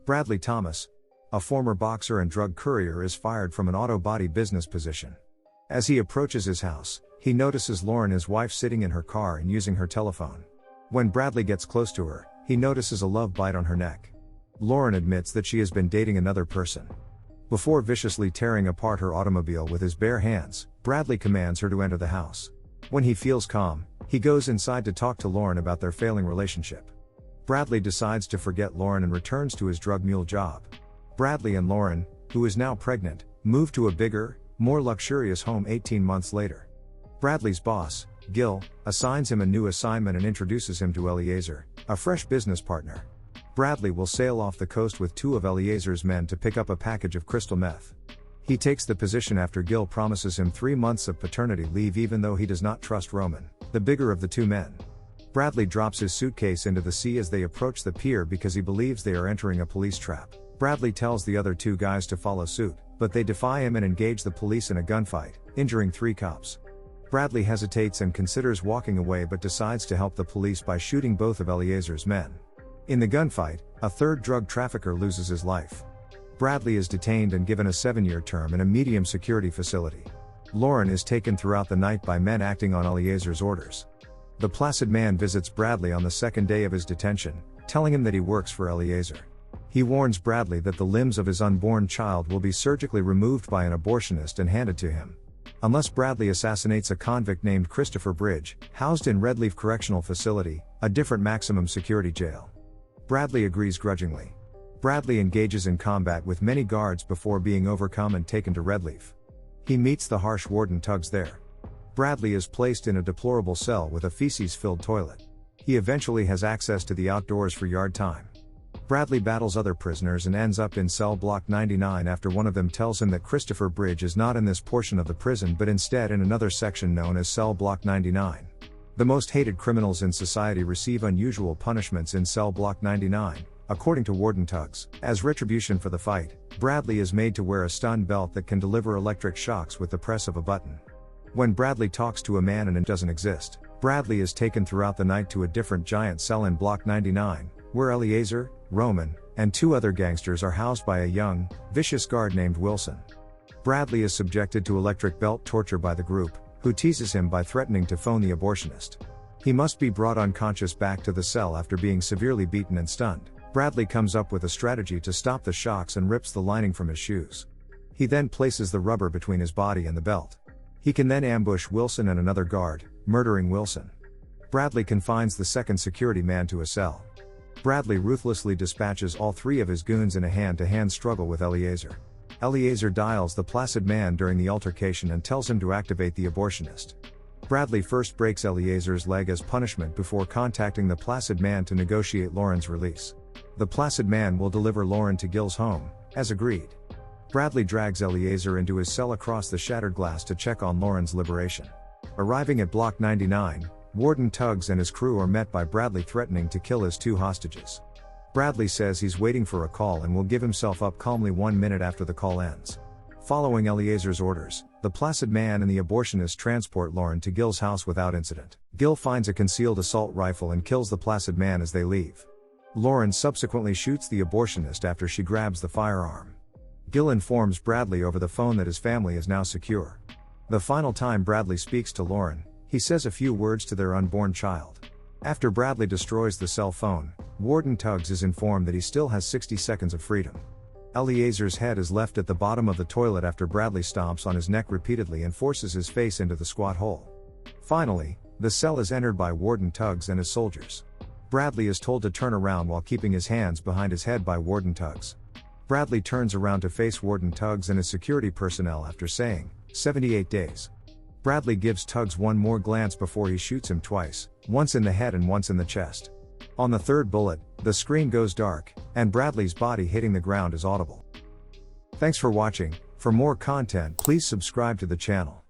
Bradley Thomas, a former boxer and drug courier, is fired from an auto body business position. As he approaches his house, he notices Lauren, his wife, sitting in her car and using her telephone. When Bradley gets close to her, he notices a love bite on her neck. Lauren admits that she has been dating another person. Before viciously tearing apart her automobile with his bare hands, Bradley commands her to enter the house. When he feels calm, he goes inside to talk to Lauren about their failing relationship. Bradley decides to forget Lauren and returns to his drug mule job. Bradley and Lauren, who is now pregnant, move to a bigger, more luxurious home 18 months later. Bradley's boss, Gil, assigns him a new assignment and introduces him to Eliezer, a fresh business partner. Bradley will sail off the coast with two of Eliezer's men to pick up a package of crystal meth. He takes the position after Gil promises him 3 months of paternity leave, even though he does not trust Roman, the bigger of the two men. Bradley drops his suitcase into the sea as they approach the pier because he believes they are entering a police trap. Bradley tells the other two guys to follow suit, but they defy him and engage the police in a gunfight, injuring 3 cops. Bradley hesitates and considers walking away but decides to help the police by shooting both of Eliezer's men. In the gunfight, a third drug trafficker loses his life. Bradley is detained and given a 7-year term in a medium security facility. Lauren is taken throughout the night by men acting on Eliezer's orders. The placid man visits Bradley on the second day of his detention, telling him that he works for Eliezer. He warns Bradley that the limbs of his unborn child will be surgically removed by an abortionist and handed to him. Unless Bradley assassinates a convict named Christopher Bridge, housed in Redleaf Correctional Facility, a different maximum security jail. Bradley agrees grudgingly. Bradley engages in combat with many guards before being overcome and taken to Redleaf. He meets the harsh warden Tuggs there. Bradley is placed in a deplorable cell with a feces-filled toilet. He eventually has access to the outdoors for yard time. Bradley battles other prisoners and ends up in cell block 99 after one of them tells him that Christopher Bridge is not in this portion of the prison but instead in another section known as cell block 99. The most hated criminals in society receive unusual punishments in cell block 99, according to Warden Tuggs. As retribution for the fight, Bradley is made to wear a stun belt that can deliver electric shocks with the press of a button. When Bradley talks to a man and it doesn't exist, Bradley is taken throughout the night to a different giant cell in block 99, where Eliezer, Roman, and 2 other gangsters are housed by a young, vicious guard named Wilson. Bradley is subjected to electric belt torture by the group, who teases him by threatening to phone the abortionist. He must be brought unconscious back to the cell after being severely beaten and stunned. Bradley comes up with a strategy to stop the shocks and rips the lining from his shoes. He then places the rubber between his body and the belt. He can then ambush Wilson and another guard, murdering Wilson. Bradley confines the second security man to a cell. Bradley ruthlessly dispatches all 3 of his goons in a hand-to-hand struggle with Eliezer. Eliezer dials the placid man during the altercation and tells him to activate the abortionist. Bradley first breaks Eliezer's leg as punishment before contacting the placid man to negotiate Lauren's release. The placid man will deliver Lauren to Gil's home, as agreed. Bradley drags Eliezer into his cell across the shattered glass to check on Lauren's liberation. Arriving at block 99, Warden Tuggs and his crew are met by Bradley threatening to kill his 2 hostages. Bradley says he's waiting for a call and will give himself up calmly 1 minute after the call ends. Following Eliezer's orders, the placid man and the abortionist transport Lauren to Gil's house without incident. Gil finds a concealed assault rifle and kills the placid man as they leave. Lauren subsequently shoots the abortionist after she grabs the firearm. Gil informs Bradley over the phone that his family is now secure. The final time Bradley speaks to Lauren, he says a few words to their unborn child. After Bradley destroys the cell phone, Warden Tuggs is informed that he still has 60 seconds of freedom. Eliezer's head is left at the bottom of the toilet after Bradley stomps on his neck repeatedly and forces his face into the squat hole. Finally, the cell is entered by Warden Tuggs and his soldiers. Bradley is told to turn around while keeping his hands behind his head by Warden Tuggs. Bradley turns around to face Warden Tuggs and his security personnel after saying, 78 days. Bradley gives Tuggs one more glance before he shoots him twice, once in the head and once in the chest. On the third bullet, the screen goes dark, and Bradley's body hitting the ground is audible. Thanks for watching. For more content, please subscribe to the channel.